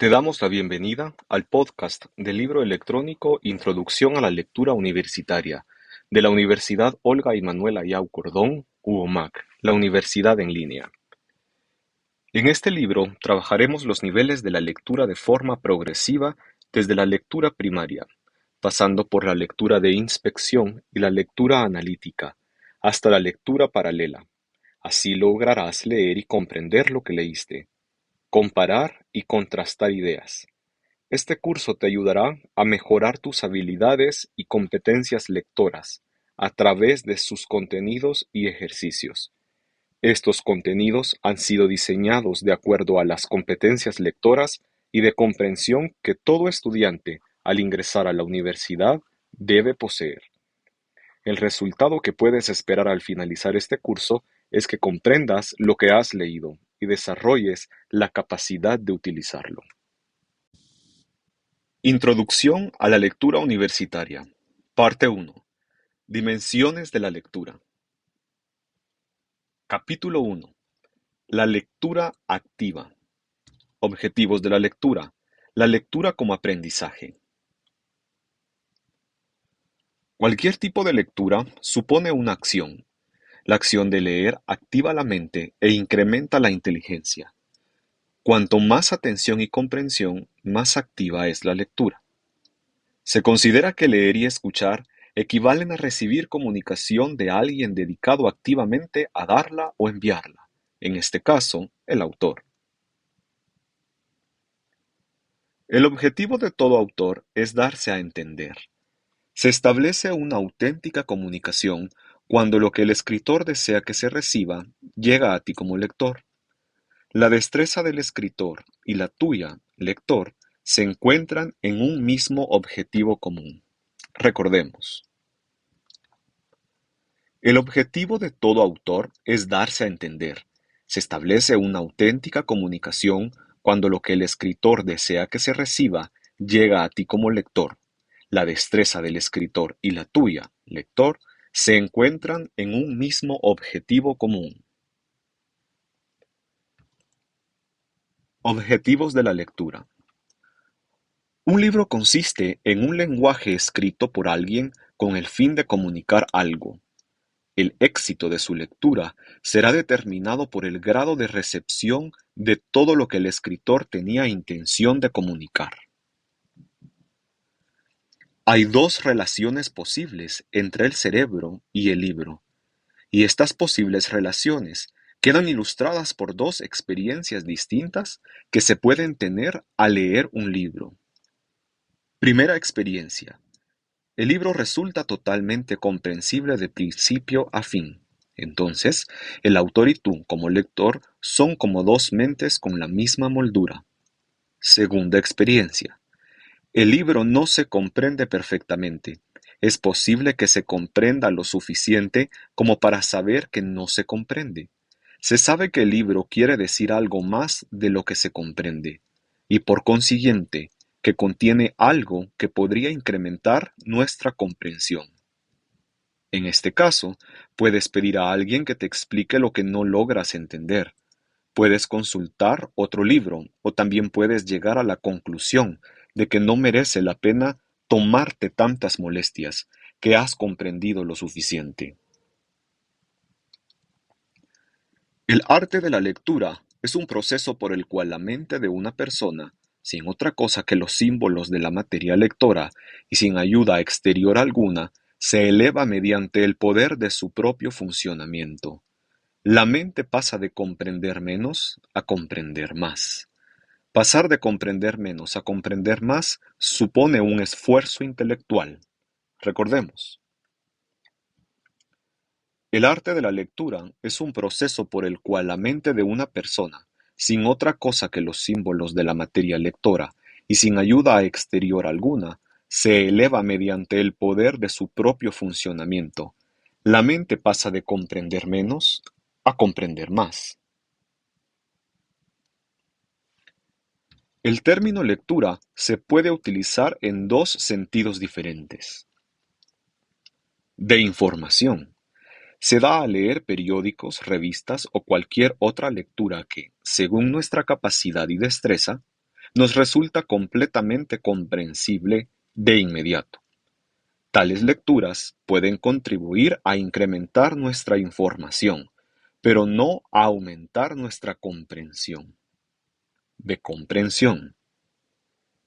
Te damos la bienvenida al podcast del libro electrónico Introducción a la Lectura Universitaria de la Universidad Olga y Manuel Ayau Cordón, UOMAC, la universidad en línea. En este libro trabajaremos los niveles de la lectura de forma progresiva desde la lectura primaria, pasando por la lectura de inspección y la lectura analítica, hasta la lectura paralela. Así lograrás leer y comprender lo que leíste, comparar y contrastar ideas. Este curso te ayudará a mejorar tus habilidades y competencias lectoras a través de sus contenidos y ejercicios. Estos contenidos han sido diseñados de acuerdo a las competencias lectoras y de comprensión que todo estudiante, al ingresar a la universidad, debe poseer. El resultado que puedes esperar al finalizar este curso es que comprendas lo que has leído y desarrolles la capacidad de utilizarlo. Introducción a la lectura universitaria. Parte 1. Dimensiones de la lectura. Capítulo 1. La lectura activa. Objetivos de la lectura. La lectura como aprendizaje. Cualquier tipo de lectura supone una acción. La acción de leer activa la mente e incrementa la inteligencia. Cuanto más atención y comprensión, más activa es la lectura. Se considera que leer y escuchar equivalen a recibir comunicación de alguien dedicado activamente a darla o enviarla, en este caso, el autor. El objetivo de todo autor es darse a entender. Se establece una auténtica comunicación cuando lo que el escritor desea que se reciba llega a ti como lector. La destreza del escritor y la tuya, lector, se encuentran en un mismo objetivo común. Recordemos. El objetivo de todo autor es darse a entender. Se establece una auténtica comunicación cuando lo que el escritor desea que se reciba llega a ti como lector. La destreza del escritor y la tuya, lector, se encuentran en un mismo objetivo común. Objetivos de la lectura. Un libro consiste en un lenguaje escrito por alguien con el fin de comunicar algo. El éxito de su lectura será determinado por el grado de recepción de todo lo que el escritor tenía intención de comunicar. Hay dos relaciones posibles entre el cerebro y el libro, y estas posibles relaciones quedan ilustradas por dos experiencias distintas que se pueden tener al leer un libro. Primera experiencia. El libro resulta totalmente comprensible de principio a fin. Entonces, el autor y tú, como lector, son como dos mentes con la misma moldura. Segunda experiencia. El libro no se comprende perfectamente. Es posible que se comprenda lo suficiente como para saber que no se comprende. Se sabe que el libro quiere decir algo más de lo que se comprende, y por consiguiente, que contiene algo que podría incrementar nuestra comprensión. En este caso, puedes pedir a alguien que te explique lo que no logras entender. Puedes consultar otro libro o también puedes llegar a la conclusión de que no merece la pena tomarte tantas molestias, que has comprendido lo suficiente. El arte de la lectura es un proceso por el cual la mente de una persona, sin otra cosa que los símbolos de la materia lectora y sin ayuda exterior alguna, se eleva mediante el poder de su propio funcionamiento. La mente pasa de comprender menos a comprender más. Pasar de comprender menos a comprender más supone un esfuerzo intelectual. Recordemos. El arte de la lectura es un proceso por el cual la mente de una persona, sin otra cosa que los símbolos de la materia lectora y sin ayuda exterior alguna, se eleva mediante el poder de su propio funcionamiento. La mente pasa de comprender menos a comprender más. El término lectura se puede utilizar en dos sentidos diferentes. De información. Se da a leer periódicos, revistas o cualquier otra lectura que, según nuestra capacidad y destreza, nos resulta completamente comprensible de inmediato. Tales lecturas pueden contribuir a incrementar nuestra información, pero no a aumentar nuestra comprensión. De comprensión.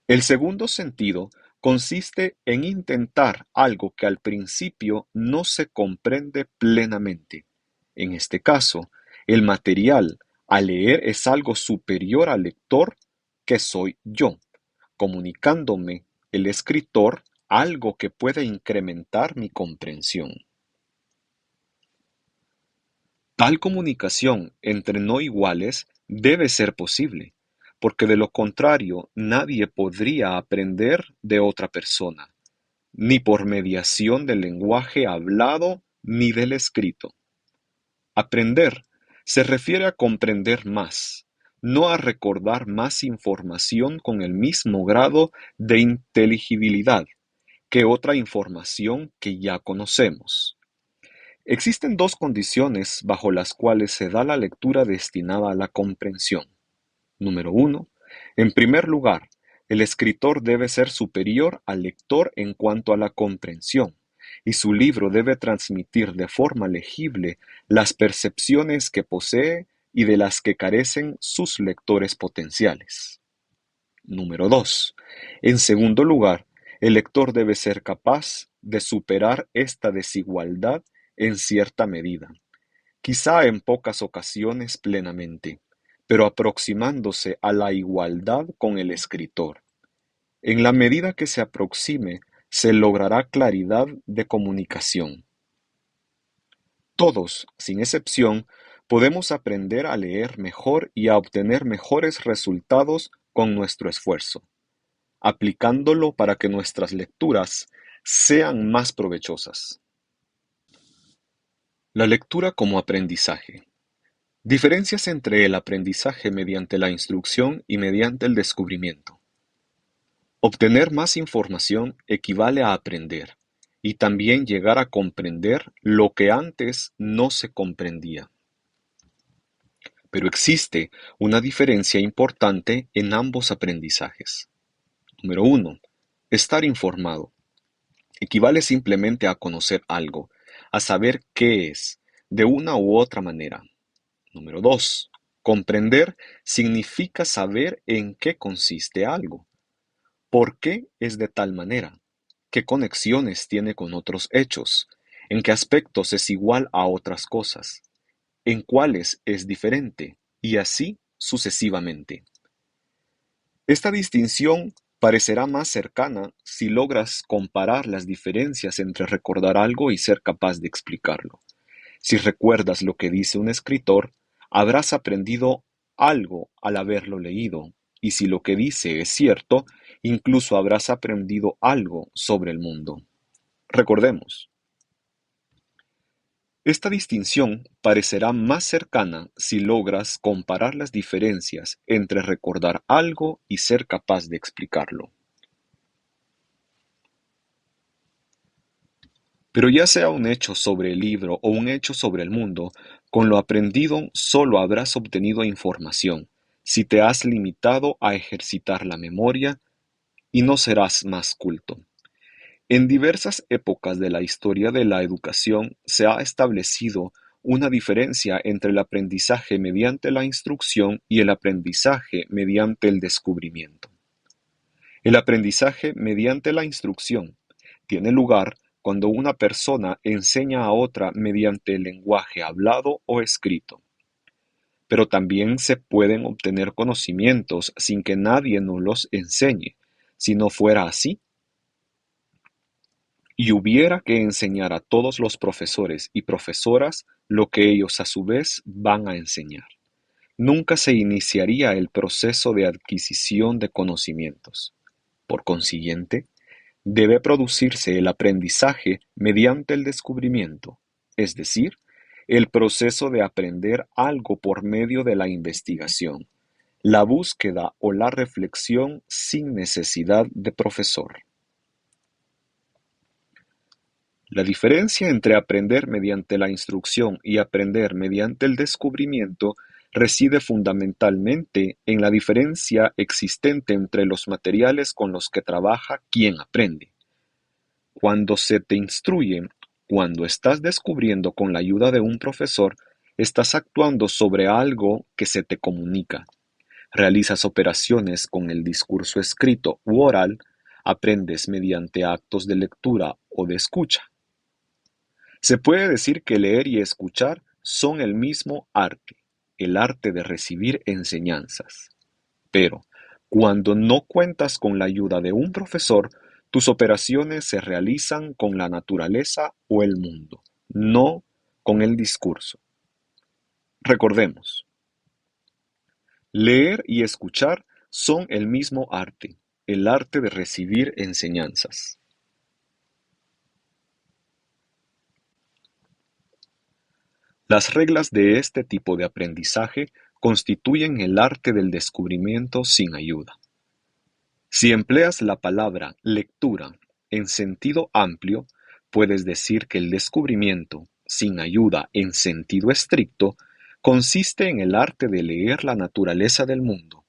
El segundo sentido consiste en intentar algo que al principio no se comprende plenamente. En este caso, el material a leer es algo superior al lector, que soy yo, comunicándome el escritor algo que puede incrementar mi comprensión. Tal comunicación entre no iguales debe ser posible, porque de lo contrario nadie podría aprender de otra persona, ni por mediación del lenguaje hablado ni del escrito. Aprender se refiere a comprender más, no a recordar más información con el mismo grado de inteligibilidad que otra información que ya conocemos. Existen dos condiciones bajo las cuales se da la lectura destinada a la comprensión. Número 1. En primer lugar, el escritor debe ser superior al lector en cuanto a la comprensión, y su libro debe transmitir de forma legible las percepciones que posee y de las que carecen sus lectores potenciales. Número 2. En segundo lugar, el lector debe ser capaz de superar esta desigualdad en cierta medida, quizá en pocas ocasiones plenamente, pero aproximándose a la igualdad con el escritor. En la medida que se aproxime, se logrará claridad de comunicación. Todos, sin excepción, podemos aprender a leer mejor y a obtener mejores resultados con nuestro esfuerzo, aplicándolo para que nuestras lecturas sean más provechosas. La lectura como aprendizaje. Diferencias entre el aprendizaje mediante la instrucción y mediante el descubrimiento. Obtener más información equivale a aprender, y también llegar a comprender lo que antes no se comprendía. Pero existe una diferencia importante en ambos aprendizajes. Número 1. Estar informado. Equivale simplemente a conocer algo, a saber qué es, de una u otra manera. Número 2. Comprender significa saber en qué consiste algo. ¿Por qué es de tal manera? ¿Qué conexiones tiene con otros hechos? ¿En qué aspectos es igual a otras cosas? ¿En cuáles es diferente? Y así sucesivamente. Esta distinción parecerá más cercana si logras comparar las diferencias entre recordar algo y ser capaz de explicarlo. Si recuerdas lo que dice un escritor, habrás aprendido algo al haberlo leído, y si lo que dice es cierto, incluso habrás aprendido algo sobre el mundo. Recordemos, esta distinción parecerá más cercana si logras comparar las diferencias entre recordar algo y ser capaz de explicarlo. Pero ya sea un hecho sobre el libro o un hecho sobre el mundo, con lo aprendido solo habrás obtenido información, si te has limitado a ejercitar la memoria, y no serás más culto. En diversas épocas de la historia de la educación se ha establecido una diferencia entre el aprendizaje mediante la instrucción y el aprendizaje mediante el descubrimiento. El aprendizaje mediante la instrucción tiene lugar cuando una persona enseña a otra mediante el lenguaje hablado o escrito. Pero también se pueden obtener conocimientos sin que nadie nos los enseñe. Si no fuera así, y hubiera que enseñar a todos los profesores y profesoras lo que ellos a su vez van a enseñar, nunca se iniciaría el proceso de adquisición de conocimientos. Por consiguiente, debe producirse el aprendizaje mediante el descubrimiento, es decir, el proceso de aprender algo por medio de la investigación, la búsqueda o la reflexión sin necesidad de profesor. La diferencia entre aprender mediante la instrucción y aprender mediante el descubrimiento reside fundamentalmente en la diferencia existente entre los materiales con los que trabaja quien aprende. Cuando se te instruye, cuando estás descubriendo con la ayuda de un profesor, estás actuando sobre algo que se te comunica. Realizas operaciones con el discurso escrito u oral, aprendes mediante actos de lectura o de escucha. Se puede decir que leer y escuchar son el mismo arte, el arte de recibir enseñanzas. Pero, cuando no cuentas con la ayuda de un profesor, tus operaciones se realizan con la naturaleza o el mundo, no con el discurso. Recordemos, leer y escuchar son el mismo arte, el arte de recibir enseñanzas. Las reglas de este tipo de aprendizaje constituyen el arte del descubrimiento sin ayuda. Si empleas la palabra lectura en sentido amplio, puedes decir que el descubrimiento, sin ayuda en sentido estricto, consiste en el arte de leer la naturaleza del mundo,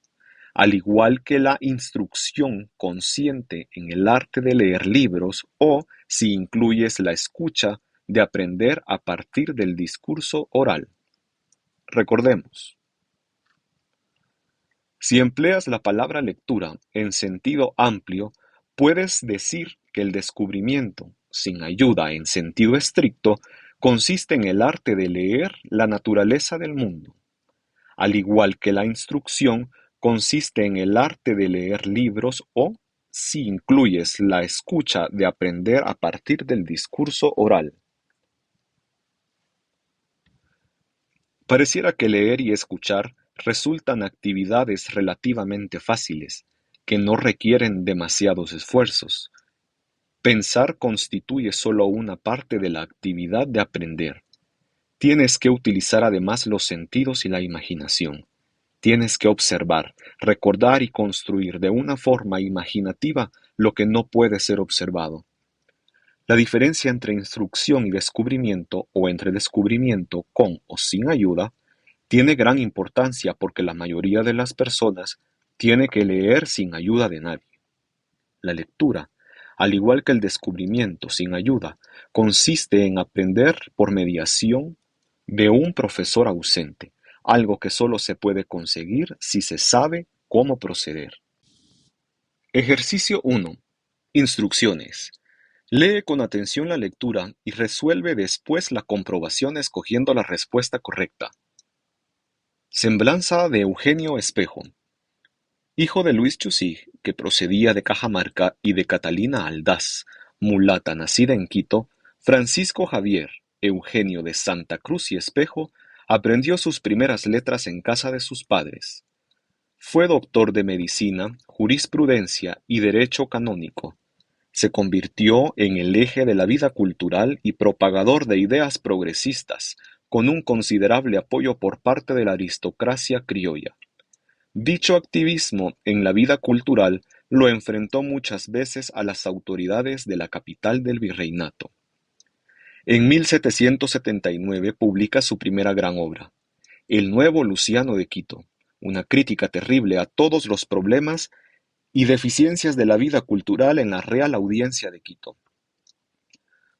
al igual que la instrucción consciente en el arte de leer libros o, si incluyes la escucha, de aprender a partir del discurso oral. Recordemos, si empleas la palabra lectura en sentido amplio, puedes decir que el descubrimiento, sin ayuda en sentido estricto, consiste en el arte de leer la naturaleza del mundo, al igual que la instrucción consiste en el arte de leer libros o, si incluyes la escucha, de aprender a partir del discurso oral. Pareciera que leer y escuchar resultan actividades relativamente fáciles, que no requieren demasiados esfuerzos. Pensar constituye solo una parte de la actividad de aprender. Tienes que utilizar además los sentidos y la imaginación. Tienes que observar, recordar y construir de una forma imaginativa lo que no puede ser observado. La diferencia entre instrucción y descubrimiento, o entre descubrimiento con o sin ayuda, tiene gran importancia porque la mayoría de las personas tiene que leer sin ayuda de nadie. La lectura, al igual que el descubrimiento sin ayuda, consiste en aprender por mediación de un profesor ausente, algo que solo se puede conseguir si se sabe cómo proceder. Ejercicio 1. Instrucciones. Lee con atención la lectura y resuelve después la comprobación escogiendo la respuesta correcta. Semblanza de Eugenio Espejo. Hijo de Luis Chusig, que procedía de Cajamarca, y de Catalina Aldaz, mulata nacida en Quito, Francisco Javier Eugenio de Santa Cruz y Espejo aprendió sus primeras letras en casa de sus padres. Fue doctor de medicina, jurisprudencia y derecho canónico. Se convirtió en el eje de la vida cultural y propagador de ideas progresistas, con un considerable apoyo por parte de la aristocracia criolla. Dicho activismo en la vida cultural lo enfrentó muchas veces a las autoridades de la capital del virreinato. En 1779 publica su primera gran obra, El Nuevo Luciano de Quito, una crítica terrible a todos los problemas y deficiencias de la vida cultural en la Real Audiencia de Quito.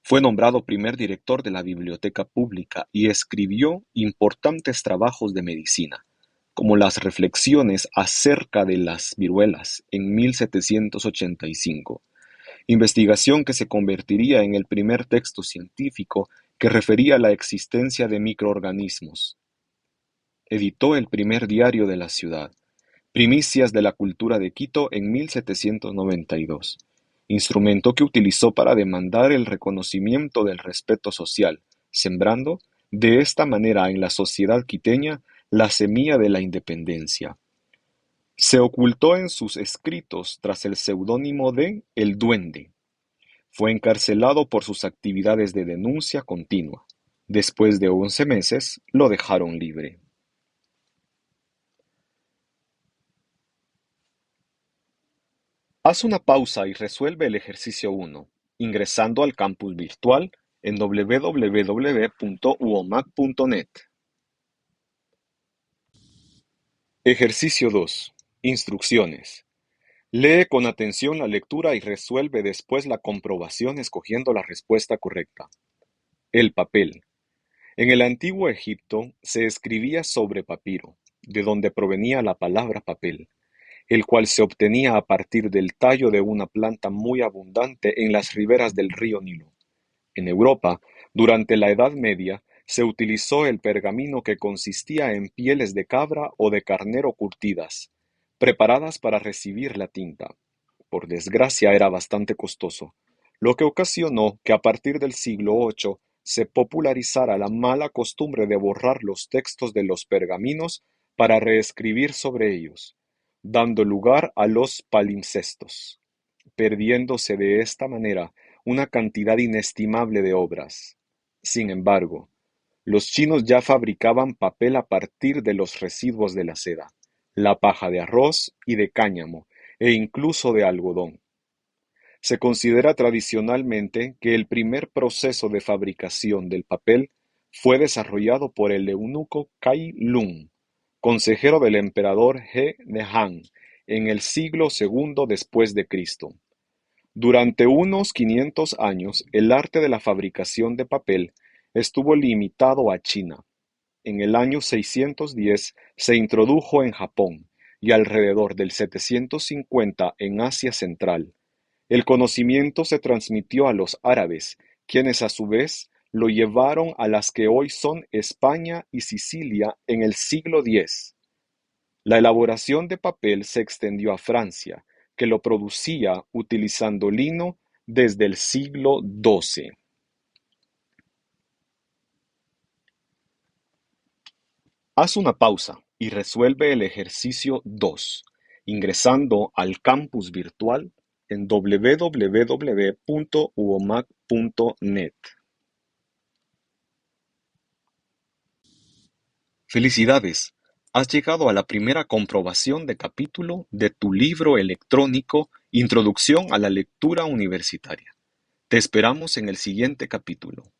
Fue nombrado primer director de la Biblioteca Pública y escribió importantes trabajos de medicina, como las reflexiones acerca de las viruelas en 1785, investigación que se convertiría en el primer texto científico que refería a la existencia de microorganismos. Editó el primer diario de la ciudad, Primicias de la Cultura de Quito en 1792, instrumento que utilizó para demandar el reconocimiento del respeto social, sembrando, de esta manera en la sociedad quiteña, la semilla de la independencia. Se ocultó en sus escritos tras el seudónimo de El Duende. Fue encarcelado por sus actividades de denuncia continua. Después de 11 meses, lo dejaron libre. Haz una pausa y resuelve el ejercicio 1, ingresando al campus virtual en www.uomac.net. Ejercicio 2. Instrucciones. Lee con atención la lectura y resuelve después la comprobación escogiendo la respuesta correcta. El papel. En el antiguo Egipto se escribía sobre papiro, de donde provenía la palabra papel, el cual se obtenía a partir del tallo de una planta muy abundante en las riberas del río Nilo. En Europa, durante la Edad Media, se utilizó el pergamino que consistía en pieles de cabra o de carnero curtidas, preparadas para recibir la tinta. Por desgracia era bastante costoso, lo que ocasionó que a partir del siglo VIII se popularizara la mala costumbre de borrar los textos de los pergaminos para reescribir sobre ellos, dando lugar a los palimpsestos, perdiéndose de esta manera una cantidad inestimable de obras. Sin embargo, los chinos ya fabricaban papel a partir de los residuos de la seda, la paja de arroz y de cáñamo, e incluso de algodón. Se considera tradicionalmente que el primer proceso de fabricación del papel fue desarrollado por el eunuco Cai Lung, consejero del emperador He de Han, en el siglo segundo después de Cristo. Durante unos 500 años, el arte de la fabricación de papel estuvo limitado a China. En el año 610 se introdujo en Japón y alrededor del 750 en Asia Central. El conocimiento se transmitió a los árabes, quienes a su vez lo llevaron a las que hoy son España y Sicilia en el siglo X. La elaboración de papel se extendió a Francia, que lo producía utilizando lino desde el siglo XII. Haz una pausa y resuelve el ejercicio 2, ingresando al campus virtual en www.uomac.net. Felicidades, has llegado a la primera comprobación de capítulo de tu libro electrónico Introducción a la Lectura Universitaria. Te esperamos en el siguiente capítulo.